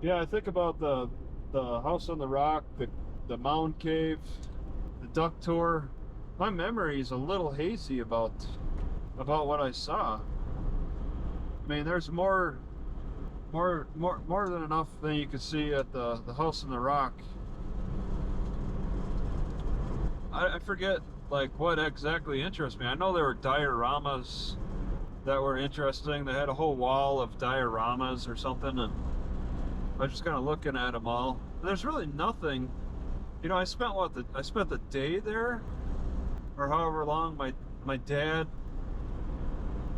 Yeah, I think about the house on the rock, the mound cave, the duck tour. My memory is a little hazy about what I saw. I mean, there's more than enough than you could see at the house on the rock. I forget like what exactly interests me. I know there were dioramas that were interesting. They had a whole wall of dioramas or something, and I was just kind of looking at them all. There's really nothing. You know, I spent the day there, or however long my dad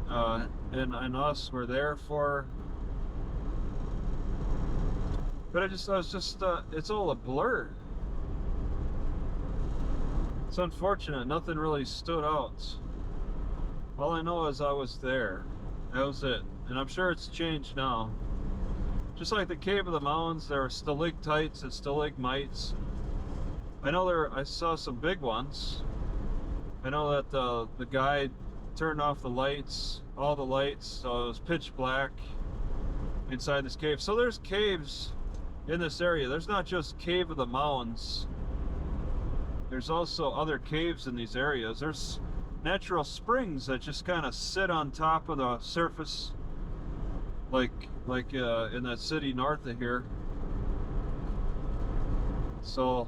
and us were there for. But I was just it's all a blur. It's unfortunate. Nothing really stood out. All I know is I was there. That was it. And I'm sure it's changed now. Just like the Cave of the Mountains, there are stalactites and stalagmites. I saw some big ones. I know that the guide turned off the lights, all the lights, so it was pitch black inside this cave. So there's caves in this area. There's not just Cave of the Mountains. There's also other caves in these areas. There's natural springs that just kind of sit on top of the surface, like in that city north of here. So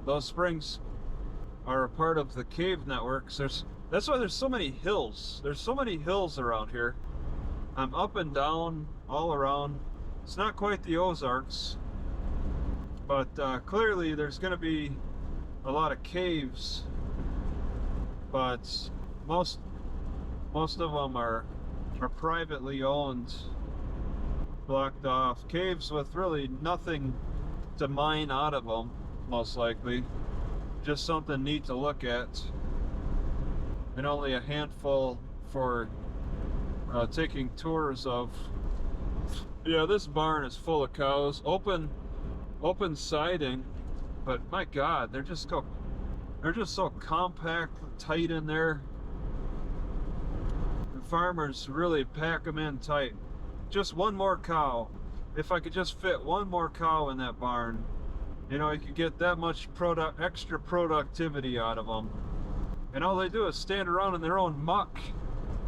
those springs are a part of the cave networks. That's why there's so many hills. There's so many hills around here. I'm up and down all around. It's not quite the Ozarks, but clearly there's going to be a lot of caves. But most of them are privately owned, blocked off caves with really nothing to mine out of them, most likely. Just something neat to look at, and only a handful for taking tours of. Yeah, this barn is full of cows. Open siding, but my God, they're just so compact, tight in there. The farmers really pack them in tight. Just one more cow. If I could just fit one more cow in that barn, you know, you could get that much extra productivity out of them. And all they do is stand around in their own muck.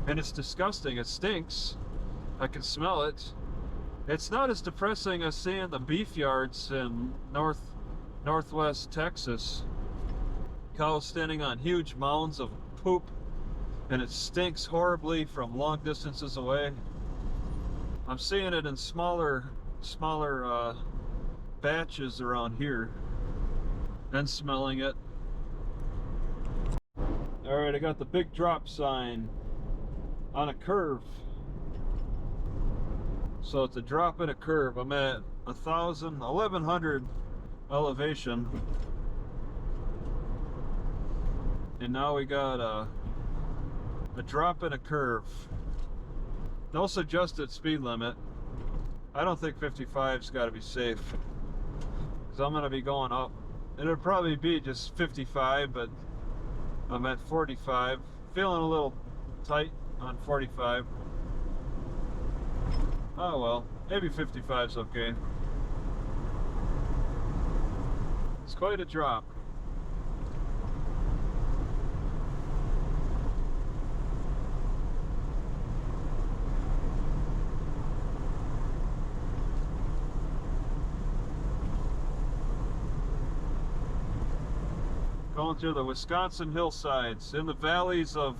And it's disgusting. It stinks. I can smell it. It's not as depressing as seeing the beef yards in northwest Texas. Cows standing on huge mounds of poop, and it stinks horribly from long distances away. I'm seeing it in smaller batches around here, and smelling it. All right, I got the big drop sign on a curve. So it's a drop in a curve. I'm at 1,100 elevation. And now we got a drop in a curve. No suggested speed limit. I don't think 55's got to be safe, because I'm going to be going up. It'll probably be just 55, but I'm at 45. Feeling a little tight on 45. Oh well, maybe 55's okay. It's quite a drop. Going through the Wisconsin hillsides in the valleys of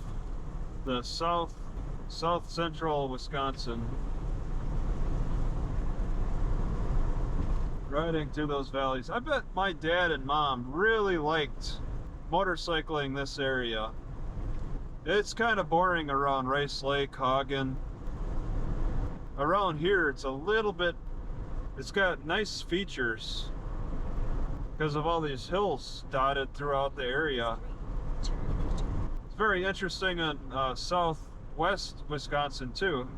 the south central Wisconsin. Riding through those valleys. I bet my dad and mom really liked motorcycling this area. It's kind of boring around Rice Lake, Hagen. Around here, it's got nice features because of all these hills dotted throughout the area. It's very interesting in southwest Wisconsin too.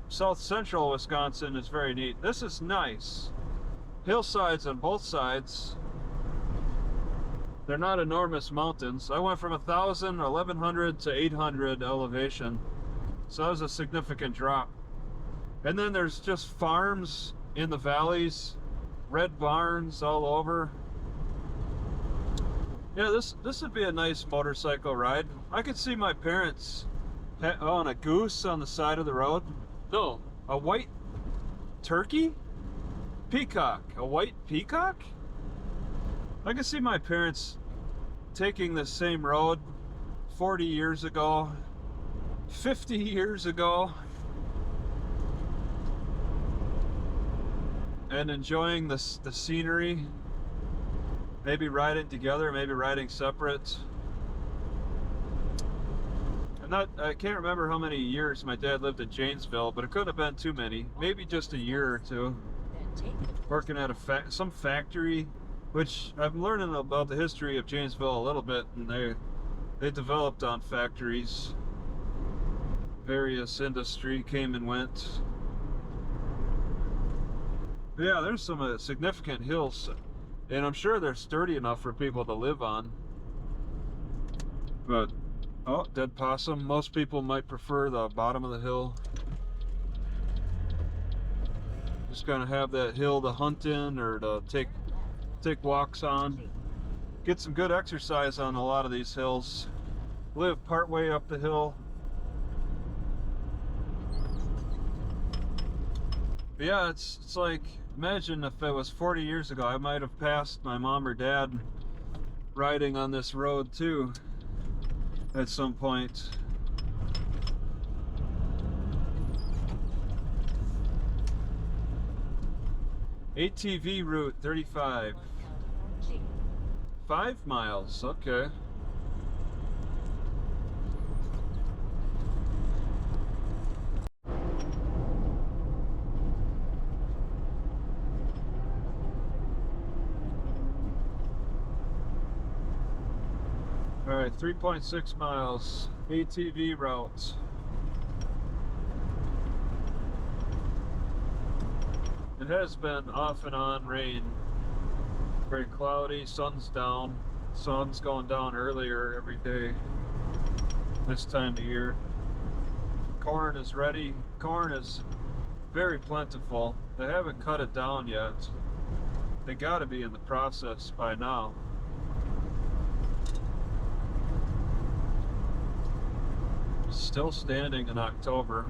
South central Wisconsin is very neat. This is nice. Hillsides on both sides. They're not enormous mountains. I went from 1,000, 1,100 to 800 elevation. So that was a significant drop. And then there's just farms in the valleys, red barns all over. Yeah, this would be a nice motorcycle ride. I could see my parents on a goose on the side of the road. No, a white turkey? Peacock. A white peacock? I could see my parents taking the same road 40 years ago, 50 years ago, and enjoying the scenery. Maybe riding together, maybe riding separate. I can't remember how many years my dad lived in Janesville, but it couldn't have been too many. Maybe just a year or two. Working at some factory, which I'm learning about the history of Janesville a little bit, and they developed on factories. Various industry came and went. Yeah, there's some significant hills, and I'm sure they're sturdy enough for people to live on. But, oh, dead possum. Most people might prefer the bottom of the hill. Just gonna have that hill to hunt in or to take walks on. Get some good exercise on a lot of these hills. Live partway up the hill. But yeah, it's like, imagine if it was 40 years ago, I might have passed my mom or dad riding on this road too at some point. ATV route 35. 5 miles, okay. Alright, 3.6 miles, ATV route. It has been off and on rain. Very cloudy, sun's down. Sun's going down earlier every day this time of year. Corn is ready. Corn is very plentiful. They haven't cut it down yet. They gotta be in the process by now. Still standing in October.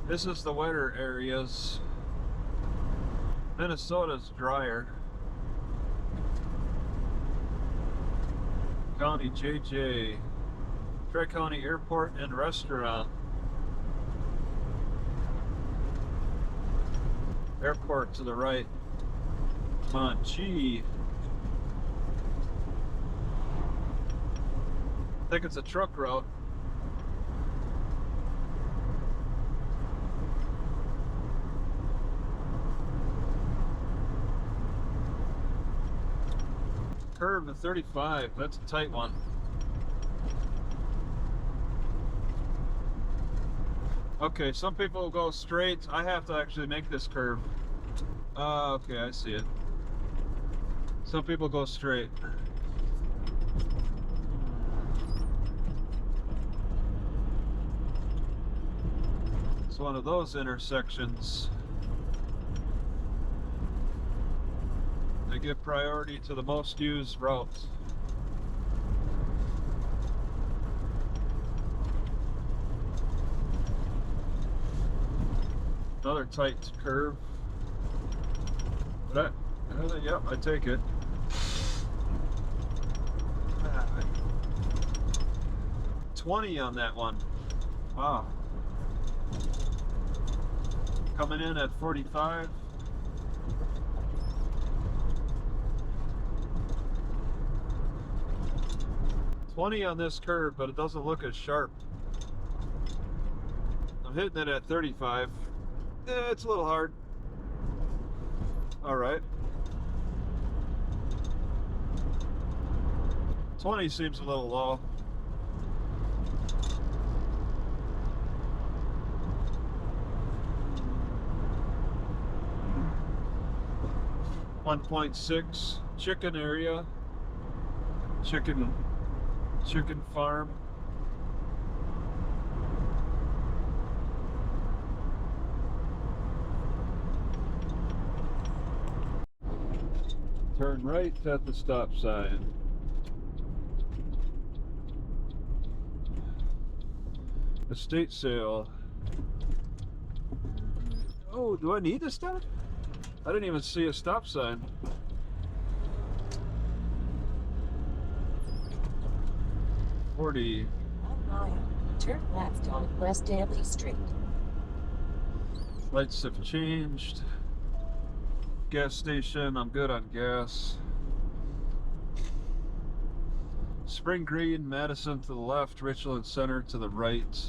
This is the wetter areas. Minnesota's drier. County JJ. Tri-County Airport and Restaurant. Airport to the right. Monchi. I think it's a truck route. Curve to 35, that's a tight one. Okay, some people go straight. I have to actually make this curve. Okay, I see it. Some people go straight. It's one of those intersections. They give priority to the most used routes. Another tight curve. But yep, I take it. 20 on that one. Wow. Coming in at 45. $20 on this curve, but it doesn't look as sharp. I'm hitting it at 35. It's a little hard. All right. 20 seems a little low. .6 chicken area. Chicken farm. Turn right at the stop sign. Estate sale. Oh, do I need to stop? I didn't even see a stop sign. $40. 1 mile. Turn left on West Daly Street. Lights have changed. Gas station, I'm good on gas. Spring Green, Madison to the left, Richland Center to the right.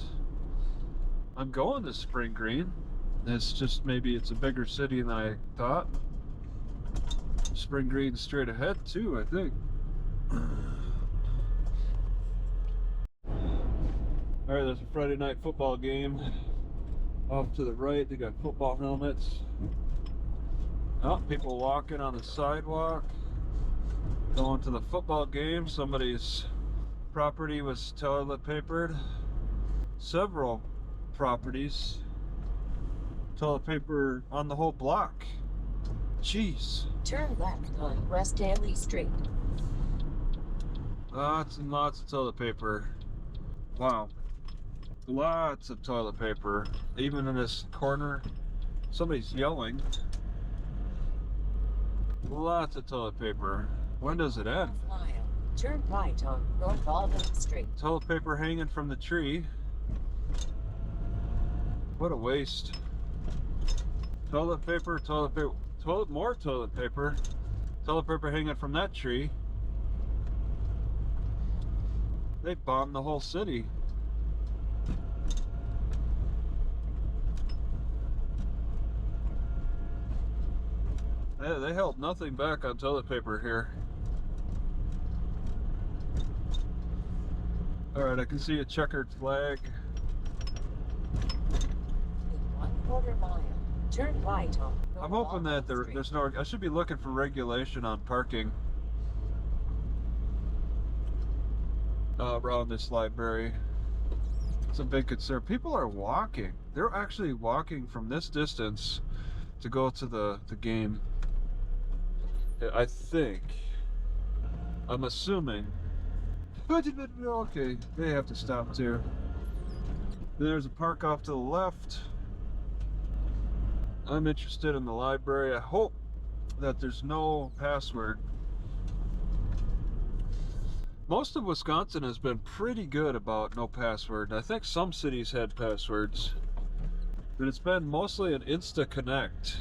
I'm going to Spring Green. It's just maybe it's a bigger city than I thought. Spring Green straight ahead too, I think. Alright, there's a Friday night football game. Off to the right, they got football helmets. Oh, people walking on the sidewalk. Going to the football game. Somebody's property was toilet papered. Several properties. Toilet paper on the whole block. Jeez. Turn left on West Daly Street. Lots and lots of toilet paper. Wow. Lots of toilet paper. Even in this corner, somebody's yelling. Lots of toilet paper. When does it end? Mile. Turn right on North Albany Street. Toilet paper hanging from the tree. What a waste. Toilet paper, more toilet paper. Toilet paper hanging from that tree. They bombed the whole city. They held nothing back on toilet paper here. Alright, I can see a checkered flag. In 1/4 mile. Turn right on North I'm hoping that Albany Street. there's no... I should be looking for regulation on parking around this library. It's a big concern. People are walking. They're actually walking from this distance to go to the game. I think. I'm assuming. Okay, they have to stop too. There's a park off to the left. I'm interested in the library. I hope that there's no password. Most of Wisconsin has been pretty good about no password. I think some cities had passwords, but it's been mostly an Insta Connect.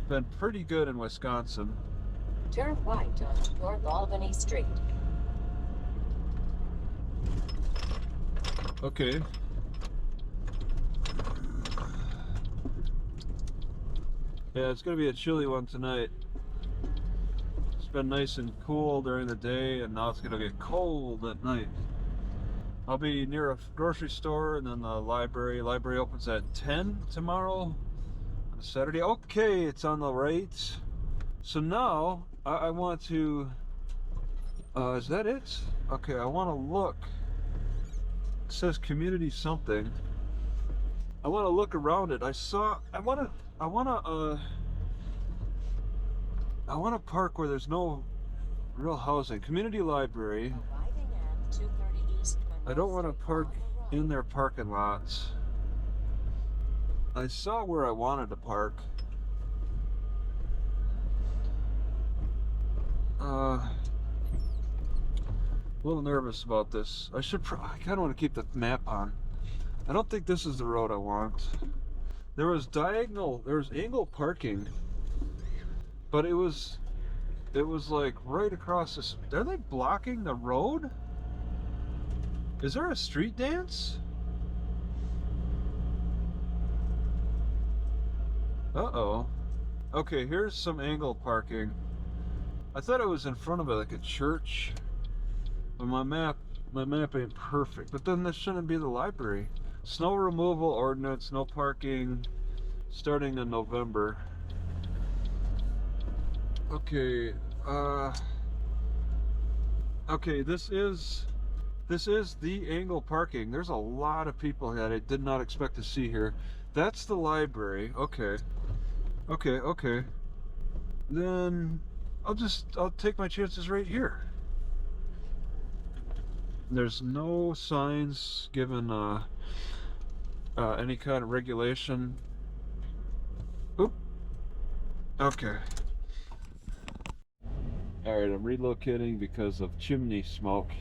Been pretty good in Wisconsin. Turn right on North Albany Street. Okay. Yeah, it's gonna be a chilly one tonight. It's been nice and cool during the day, and now it's gonna get cold at night. I'll be near a grocery store and then the library. Library opens at 10 tomorrow on a Saturday. Okay, it's on the right. So now I want to. Is that it? Okay, I want to look. It says community something. I want to look around it. I want to park where there's no real housing. Community library. Arriving at 230 East. I don't want to park in their parking lots. I saw where I wanted to park. A little nervous about this. I kind of want to keep the map on. I don't think this is the road I want. There was angle parking, but it was like right across this. Are they blocking the road? Is there a street dance? Uh-oh. Okay, here's some angle parking. I thought it was in front of like a church, but my map ain't perfect. But then this shouldn't be the library. Snow removal ordinance, no parking, starting in November. Okay, okay, this is the angle parking. There's a lot of people that I did not expect to see here. That's the library. Okay. then I'll take my chances right here. There's no signs given any kind of regulation. Oop. Okay. Alright, I'm relocating because of chimney smoke.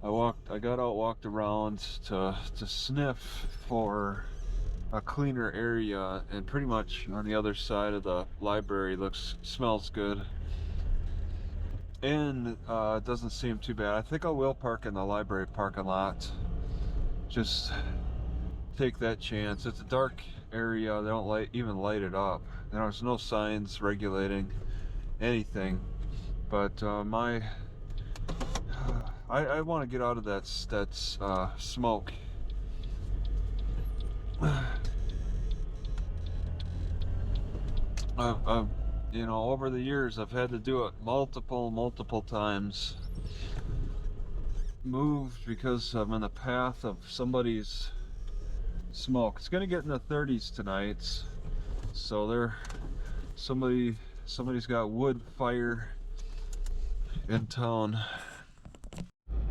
I got out, walked around to sniff for a cleaner area, and pretty much on the other side of the library smells good. And it doesn't seem too bad. I think I will park in the library parking lot. Just take that chance. It's a dark area. They don't even light it up. There's no signs regulating anything. But I want to get out of that smoke. You know, over the years, I've had to do it multiple times. Moved because I'm in the path of somebody's smoke. It's gonna get in the 30s tonight, so somebody's got wood fire in town.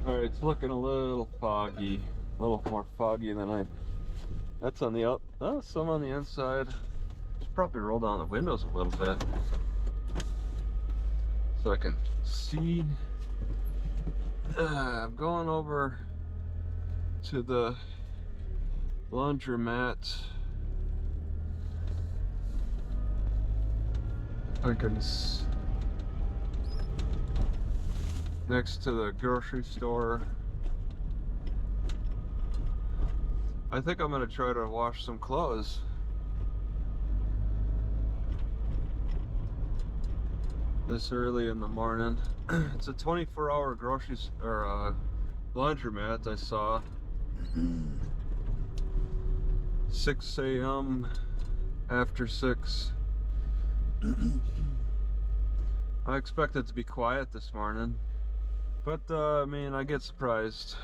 All right, it's looking a little foggy, a little more foggy than that's on the up. Oh, some on the inside. Probably roll down the windows a little bit so I can see. I'm going over to the laundromat. I can next to the grocery store. I think I'm gonna try to wash some clothes. This early in the morning. It's a 24-hour laundromat. I saw 6 a.m. after 6. I expect it to be quiet this morning, but I mean, I get surprised.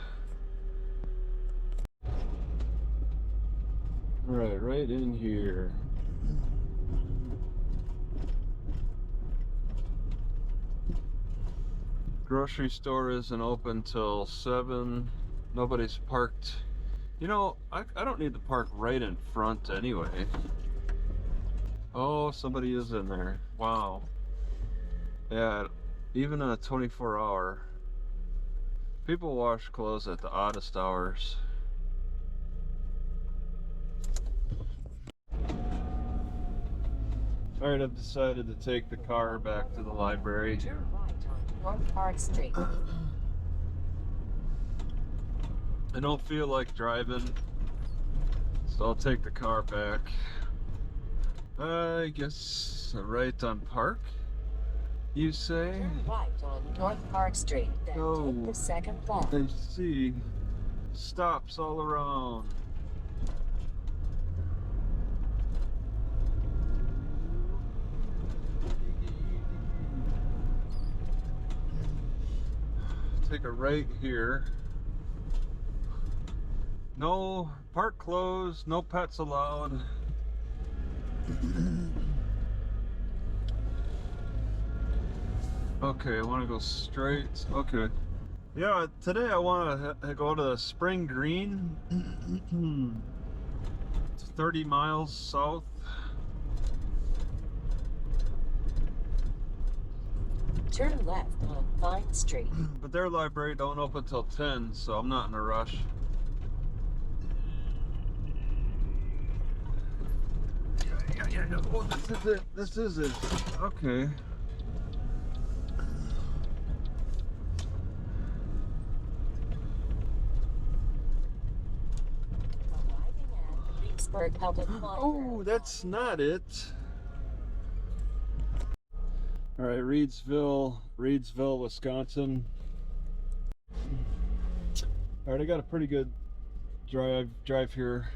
Right in here. Grocery store isn't open till 7. Nobody's parked. You know, I don't need to park right in front anyway. Oh, somebody is in there. Wow. Yeah, even in a 24-hour. People wash clothes at the oddest hours. Alright, I've decided to take the car back to the library. Turn right on North Park Street. I don't feel like driving, so I'll take the car back. I guess right on Park, you say? Turn right on North Park Street, then take the second left. I see. Stops all around. Take a right here. No, park closed, no pets allowed. Okay, I want to go straight. Okay. Yeah, today I want to go to Spring Green. It's 30 miles south. Turn left on Vine Street. But their library don't open till 10, so I'm not in a rush. Yeah, no. Oh, this is it. This is it. Okay. Arriving at Reedsville Public Library. Oh, that's not it. All right, Reedsville, Wisconsin. All right, I got a pretty good drive here.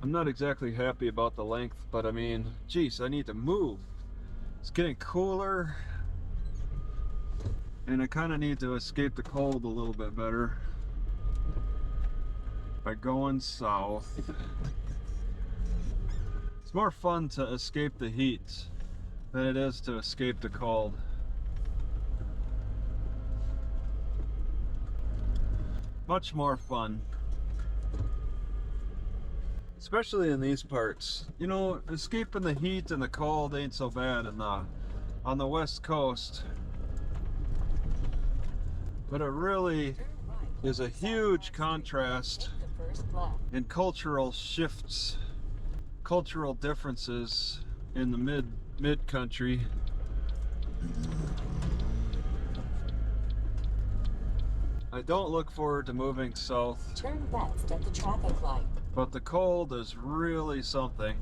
I'm not exactly happy about the length, but I mean, geez, I need to move. It's getting cooler, and I kind of need to escape the cold a little bit better by going south. It's more fun to escape the heat than it is to escape the cold. Much more fun. Especially in these parts. You know, escaping the heat and the cold ain't so bad on the West Coast. But it really is a huge contrast in cultural shifts, cultural differences in the mid country. I don't look forward to moving south. Turn west at the traffic light. But the cold is really something.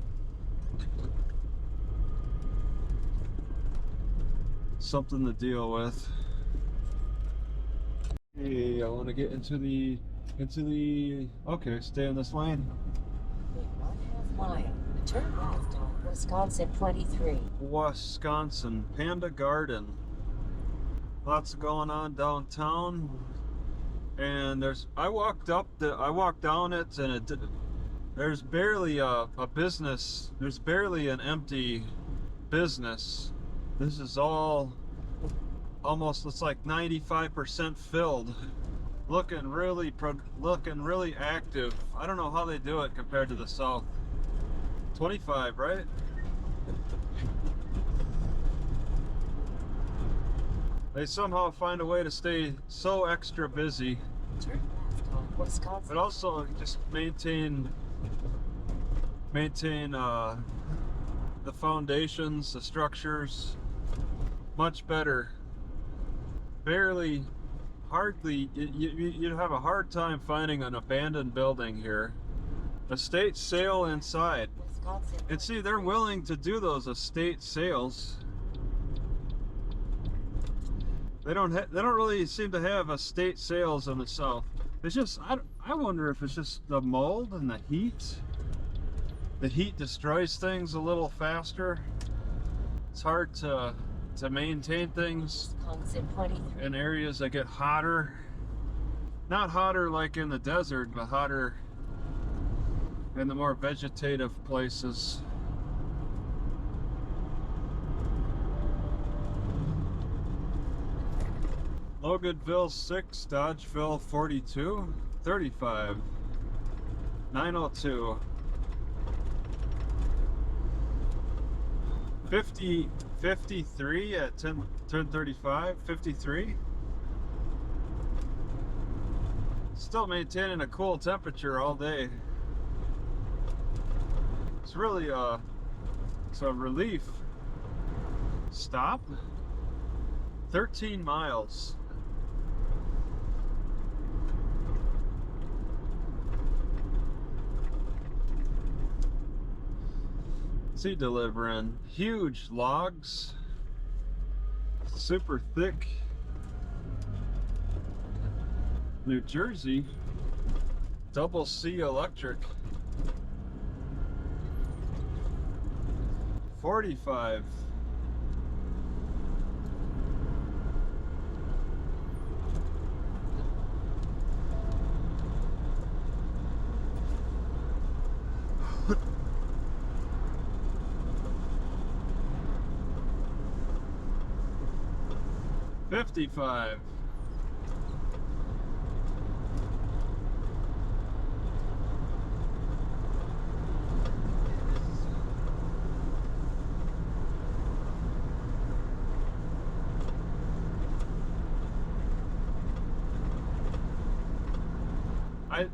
Something to deal with. Hey, I want to get into the okay, stay in this lane. In 1/2 mile, turn left on Wisconsin 23. Wisconsin Panda Garden. Lots going on downtown. And I walked down it, and there's barely a business. There's barely an empty business. This is all almost, it's like 95% filled. Looking really active. I don't know how they do it compared to the South. 25, right? They somehow find a way to stay so extra busy, Turn left on Wisconsin. but also just maintain the foundations, the structures much better. Hardly, you'd have a hard time finding an abandoned building here. Estate sale inside. Wisconsin. And see, they're willing to do those estate sales. They don't really seem to have estate sales in the South. It's just, I wonder if it's just the mold and the heat. The heat destroys things a little faster. It's hard to maintain things Wisconsin 23. in areas that get hotter. Not hotter like in the desert, but hotter in the more vegetative places. Loganville 6, Dodgeville 42, 35, 902. 53 at 10:35, 53. Still maintaining a cool temperature all day. It's really it's a relief. Stop. 13 miles. See, delivering huge logs, super thick. New Jersey, double C electric. 45. $55.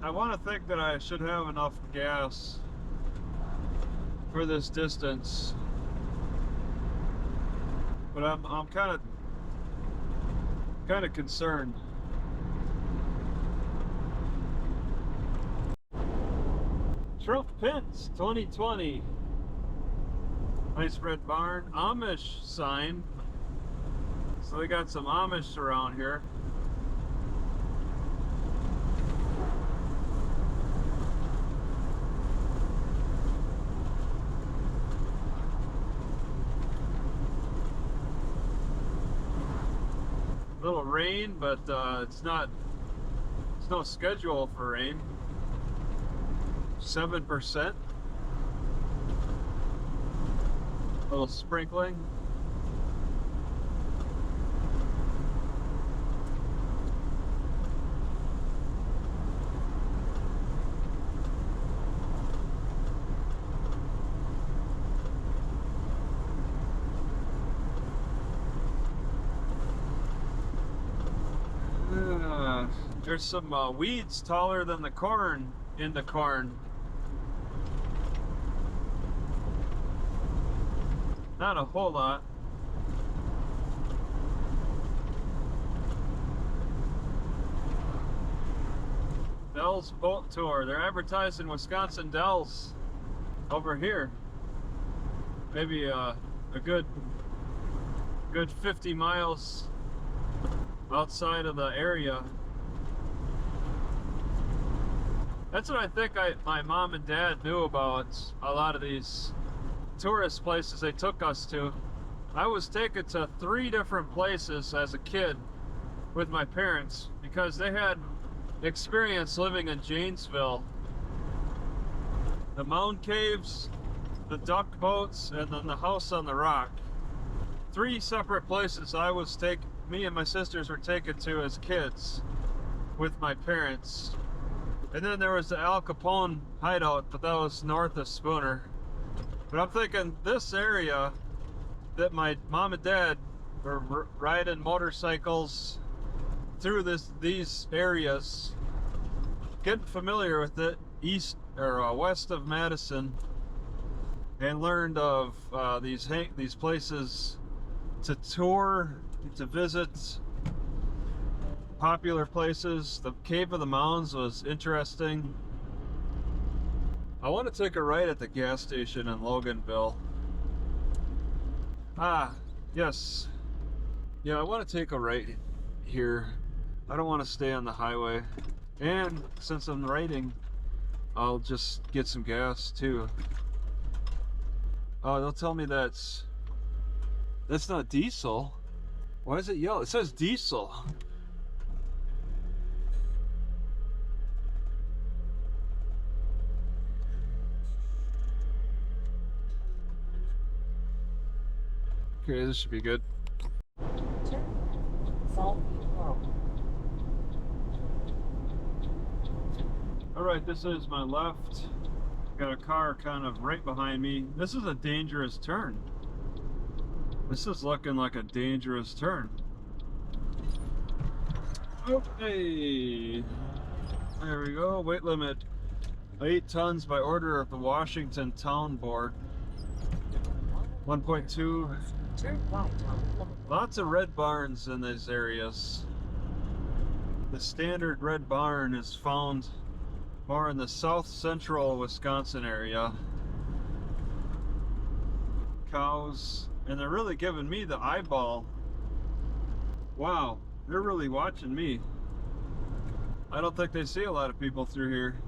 I want to think that I should have enough gas for this distance, but I'm kind of concerned. Trump Pence 2020. Nice red barn. Amish sign. So we got some Amish around here. Little rain, but it's no schedule for rain. 7%. Little sprinkling. There's some weeds taller than the corn in the corn. Not a whole lot. Dell's Boat Tour. They're advertising Wisconsin Dells over here. Maybe a good 50 miles outside of the area. That's what I think my mom and dad knew about a lot of these tourist places they took us to. I was taken to 3 different places as a kid with my parents because they had experience living in Janesville. The mound caves, the duck boats, and then the house on the rock. 3 separate places me and my sisters were taken to as kids with my parents. And then there was the Al Capone hideout, but that was north of Spooner. But I'm thinking this area that my mom and dad were riding motorcycles through these areas, getting familiar with it, east or west of Madison, and learned of these places to tour, to visit, popular places. The Cave of the Mounds was interesting. I want to take a right at the gas station in Loganville. Yes. Yeah, I want to take a right here. I don't want to stay on the highway. And since I'm writing, I'll just get some gas too. Oh, they'll tell me that's not diesel. Why is it yellow? It says diesel. Okay, this should be good. Alright, this is my left. Got a car kind of right behind me. This is a dangerous turn. This is looking like a dangerous turn. Okay. There we go. Weight limit 8 tons by order of the Washington Town Board. 1.2. Lots of red barns in these areas. The standard red barn is found more in the south central Wisconsin area. Cows, and they're really giving me the eyeball. Wow, they're really watching me. I don't think they see a lot of people through here.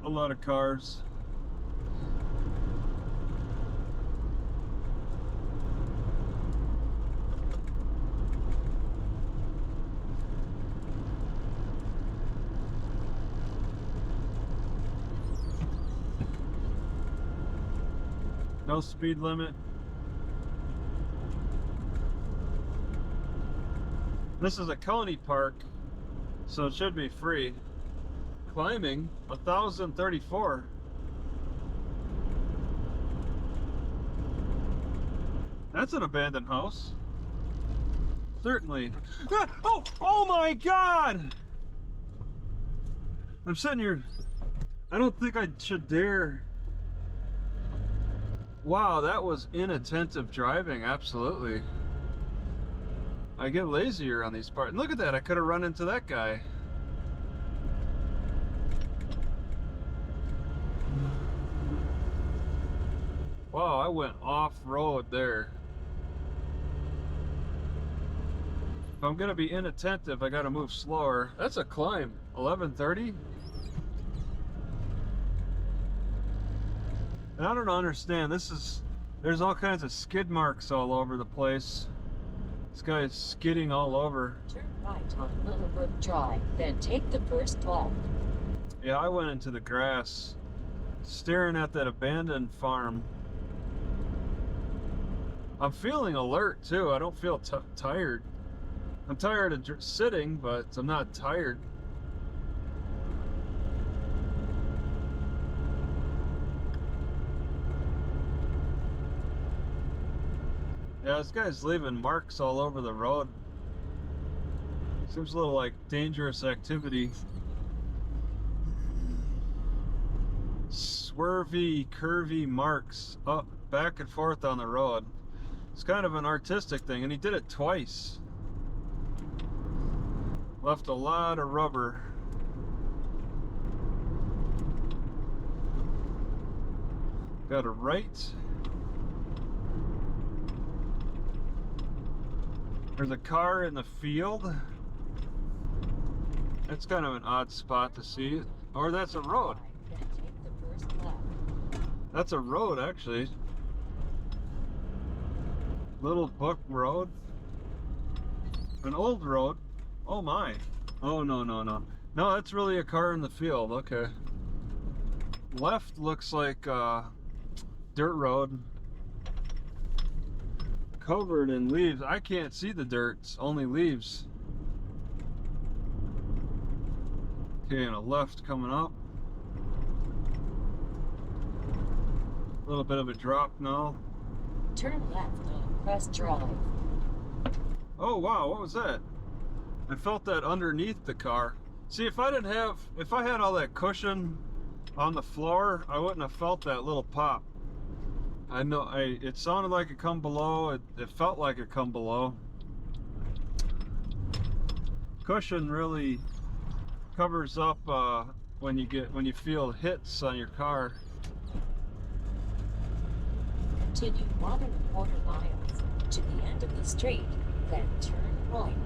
A lot of cars. No speed limit. This is a county park, so it should be free. Climbing 1,034. That's an abandoned house. Certainly. Oh my God! I'm sitting here. I don't think I should dare. Wow, that was inattentive driving, absolutely. I get lazier on these parts. Look at that, I could have run into that guy. Wow, I went off-road there. If I'm gonna be inattentive, I gotta move slower. That's a climb. 1130? And I don't understand, there's all kinds of skid marks all over the place. This guy is skidding all over. Turn right on Willowbrook Drive, then take the first left. Yeah, I went into the grass, staring at that abandoned farm. I'm feeling alert too, I don't feel tired. I'm tired of sitting, but I'm not tired. Yeah, this guy's leaving marks all over the road. Seems a little like dangerous activity. Swervy, curvy marks up, back and forth on the road. It's kind of an artistic thing, and he did it twice. Left a lot of rubber. Got a right. There's a car in the field. That's kind of an odd spot to see. Or that's a road. Then take the first left. That's a road, actually. Little Book Road. An old road. Oh my. Oh, no, no, no. No, that's really a car in the field. Okay. Left looks like dirt road. Covered in leaves. I can't see the dirt. It's only leaves. Okay, and a left coming up. A little bit of a drop now. Turn left on Crest Drive. Oh wow, what was that? I felt that underneath the car. See, if I had all that cushion on the floor, I wouldn't have felt that little pop. I know, it sounded like it come below, it felt like it come below. Cushion really covers up when you feel hits on your car. Continue 1.25 miles to the end of the street, then turn right.